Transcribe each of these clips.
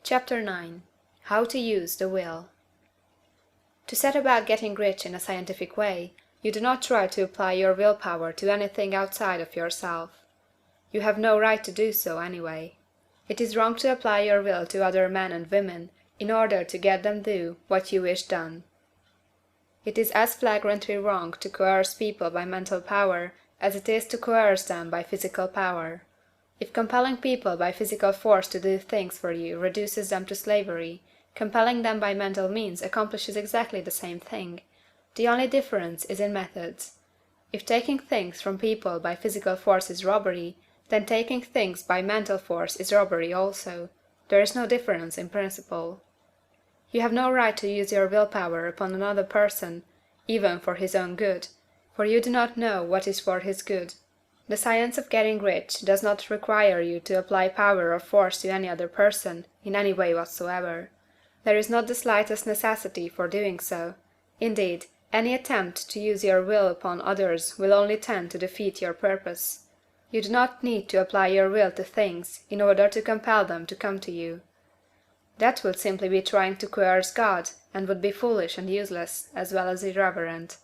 Chapter 9. How to Use the Will. To set about getting rich in a scientific way, you do not try to apply your willpower to anything outside of yourself. You have no right to do so, anyway. It is wrong to apply your will to other men and women in order to get them do what you wish done. It is as flagrantly wrong to coerce people by mental power as it is to coerce them by physical power. If compelling people by physical force to do things for you reduces them to slavery, compelling them by mental means accomplishes exactly the same thing. The only difference is in methods. If taking things from people by physical force is robbery, then taking things by mental force is robbery also. There is no difference in principle. You have no right to use your willpower upon another person, even for his own good, for you do not know what is for his good. The science of getting rich does not require you to apply power or force to any other person, in any way whatsoever. There is not the slightest necessity for doing so. Indeed, any attempt to use your will upon others will only tend to defeat your purpose. You do not need to apply your will to things in order to compel them to come to you. That would simply be trying to coerce God, and would be foolish and useless, as well as irreverent.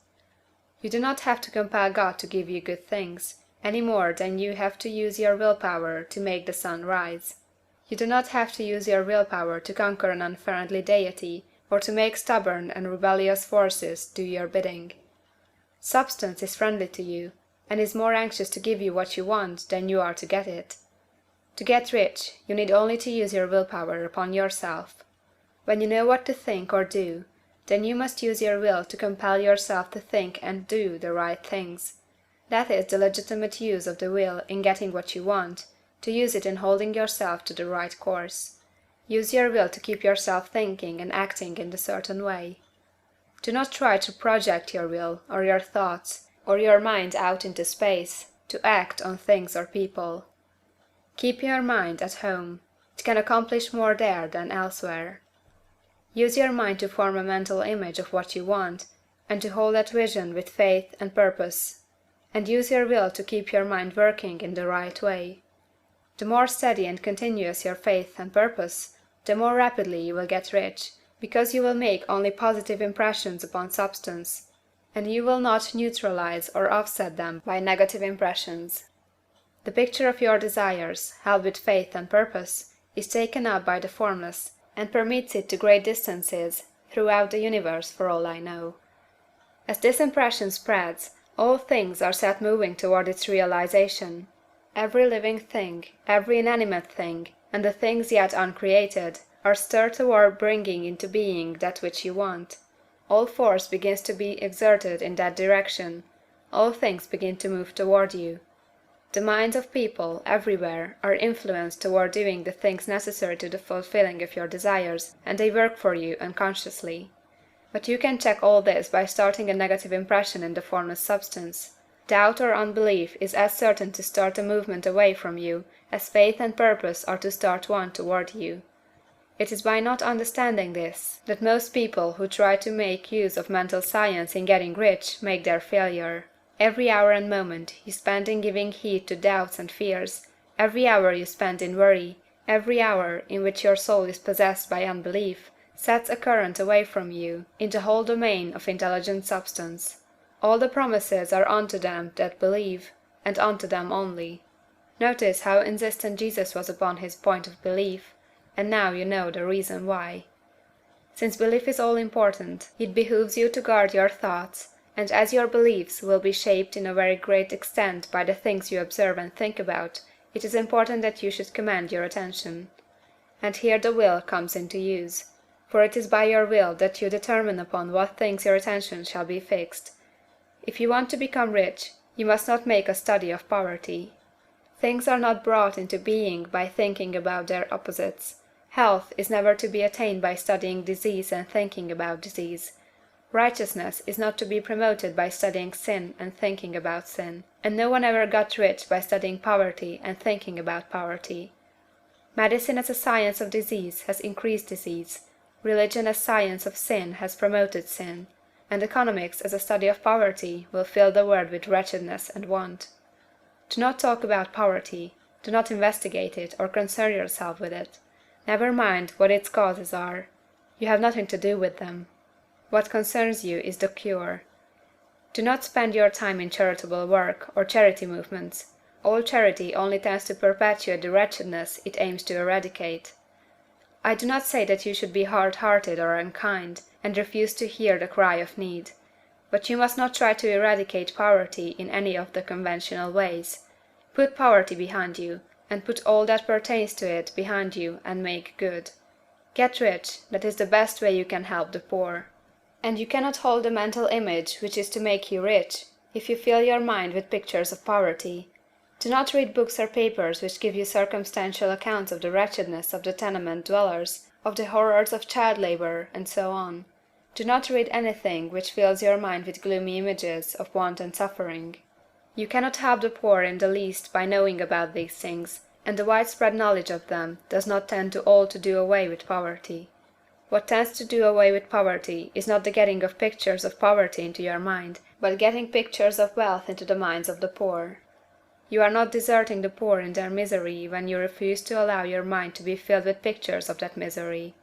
You do not have to compel God to give you good things, any more than you have to use your willpower to make the sun rise. You do not have to use your willpower to conquer an unfriendly deity, or to make stubborn and rebellious forces do your bidding. Substance is friendly to you, and is more anxious to give you what you want than you are to get it. To get rich, you need only to use your willpower upon yourself. When you know what to think or do, then you must use your will to compel yourself to think and do the right things. That is the legitimate use of the will in getting what you want, to use it in holding yourself to the right course. Use your will to keep yourself thinking and acting in a certain way. Do not try to project your will, or your thoughts, or your mind out into space, to act on things or people. Keep your mind at home. It can accomplish more there than elsewhere. Use your mind to form a mental image of what you want, and to hold that vision with faith and purpose. And use your will to keep your mind working in the right way. The more steady and continuous your faith and purpose, the more rapidly you will get rich, because you will make only positive impressions upon substance, and you will not neutralize or offset them by negative impressions. The picture of your desires, held with faith and purpose, is taken up by the formless, and permits it to great distances throughout the universe for all I know. As this impression spreads, all things are set moving toward its realization. Every living thing, every inanimate thing, and the things yet uncreated, are stirred toward bringing into being that which you want. All force begins to be exerted in that direction. All things begin to move toward you. The minds of people, everywhere, are influenced toward doing the things necessary to the fulfilling of your desires, and they work for you unconsciously. But you can check all this by starting a negative impression in the formless substance. Doubt or unbelief is as certain to start a movement away from you as faith and purpose are to start one toward you. It is by not understanding this that most people who try to make use of mental science in getting rich make their failure. Every hour and moment you spend in giving heed to doubts and fears, every hour you spend in worry, every hour in which your soul is possessed by unbelief, sets a current away from you in the whole domain of intelligent substance. All the promises are unto them that believe, and unto them only. Notice how insistent Jesus was upon his point of belief, and now you know the reason why. Since belief is all important, it behooves you to guard your thoughts, and as your beliefs will be shaped in a very great extent by the things you observe and think about, it is important that you should command your attention. And here the will comes into use. For it is by your will that you determine upon what things your attention shall be fixed. If you want to become rich, you must not make a study of poverty. Things are not brought into being by thinking about their opposites. Health is never to be attained by studying disease and thinking about disease. Righteousness is not to be promoted by studying sin and thinking about sin. And no one ever got rich by studying poverty and thinking about poverty. Medicine as a science of disease has increased disease. Religion as science of sin has promoted sin, and economics as a study of poverty will fill the world with wretchedness and want. Do not talk about poverty, do not investigate it or concern yourself with it, Never mind what its causes are. You have nothing to do with them. What concerns you is the cure. Do not spend your time in charitable work or charity movements. All charity only tends to perpetuate the wretchedness it aims to eradicate. I do not say that you should be hard-hearted or unkind, and refuse to hear the cry of need. But you must not try to eradicate poverty in any of the conventional ways. Put poverty behind you, and put all that pertains to it behind you, and make good. Get rich, that is the best way you can help the poor. And you cannot hold the mental image which is to make you rich, if you fill your mind with pictures of poverty. Do not read books or papers which give you circumstantial accounts of the wretchedness of the tenement dwellers, of the horrors of child labor, and so on. Do not read anything which fills your mind with gloomy images of want and suffering. You cannot help the poor in the least by knowing about these things, and the widespread knowledge of them does not tend at all to do away with poverty. What tends to do away with poverty is not the getting of pictures of poverty into your mind, but getting pictures of wealth into the minds of the poor. You are not deserting the poor in their misery when you refuse to allow your mind to be filled with pictures of that misery.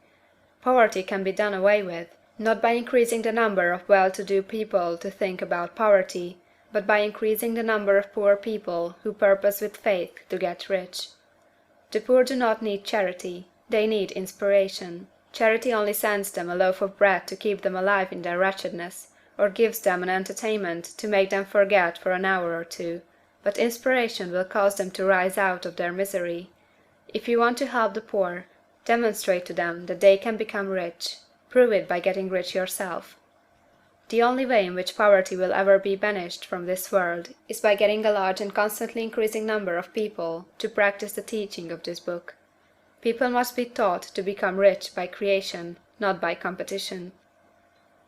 Poverty can be done away with, not by increasing the number of well-to-do people to think about poverty, but by increasing the number of poor people who purpose with faith to get rich. The poor do not need charity, they need inspiration. Charity only sends them a loaf of bread to keep them alive in their wretchedness, or gives them an entertainment to make them forget for an hour or two, but inspiration will cause them to rise out of their misery. If you want to help the poor, demonstrate to them that they can become rich. Prove it by getting rich yourself. The only way in which poverty will ever be banished from this world is by getting a large and constantly increasing number of people to practice the teaching of this book. People must be taught to become rich by creation, not by competition.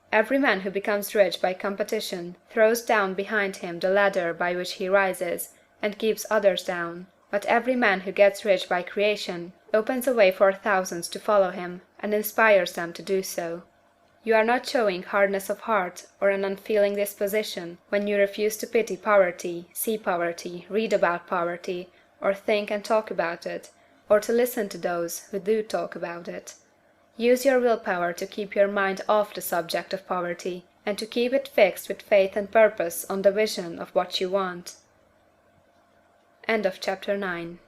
Every man who becomes rich by competition throws down behind him the ladder by which he rises, and keeps others down. But every man who gets rich by creation opens a way for thousands to follow him, and inspires them to do so. You are not showing hardness of heart or an unfeeling disposition when you refuse to pity poverty, see poverty, read about poverty, or think and talk about it, or to listen to those who do talk about it. Use your willpower to keep your mind off the subject of poverty, and to keep it fixed with faith and purpose on the vision of what you want. End of Chapter 9.